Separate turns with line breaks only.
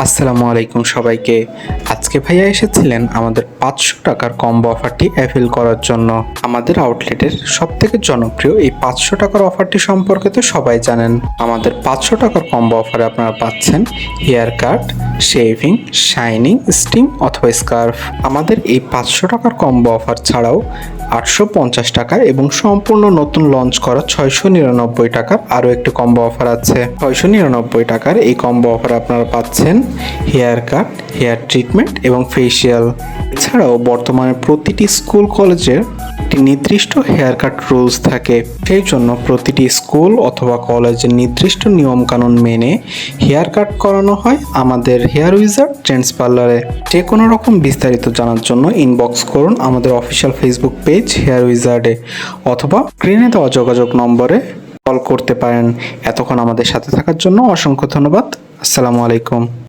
আসসালামু আলাইকুম সবাইকে। আজকে ভাইয়া এসেছিলেন আমাদের 500 টাকার কম্বো অফারটি অ্যাভেল করার জন্য। আমাদের আউটলেটের সবথেকে জনপ্রিয় এই 500 টাকার অফারটি সম্পর্কে তো সবাই জানেন। আমাদের 500 টাকার কম্বো অফারে আপনারা পাচ্ছেন hair cut, shaving, shining, steam অথবা স্কার্ফ। আমাদের এই 500 টাকার কম্বো অফার ছাড়াও 850 টাকা এবং সম্পূর্ণ নতুন লঞ্চ করা 699 টাকার আরও একটি কম্বো অফার আছে। 699 টাকার এই কম্বো অফার আপনারা পাচ্ছেন হেয়ার কাট, হেয়ার ট্রিটমেন্ট এবং ফেসিয়াল। এছাড়াও বর্তমানে প্রতিটি স্কুল কলেজের একটি নির্দিষ্ট হেয়ার কাট রুলস থাকে, সেই জন্য প্রতিটি স্কুল অথবা কলেজের নির্দিষ্ট নিয়মকানুন মেনে হেয়ার কাট করানো হয় আমাদের হেয়ার উইজার্ড ট্রেন্ডস পার্লারে। যে কোনো রকম বিস্তারিত জানার জন্য ইনবক্স করুন আমাদের অফিসিয়াল ফেসবুক পেজ হেয়ার উইজার্ডে অথবা স্ক্রিনে দেওয়া যোগাযোগ নম্বরে কল করতে পারেন। এতক্ষণ আমাদের সাথে থাকার জন্য অসংখ্য ধন্যবাদ। আসসালামু আলাইকুম।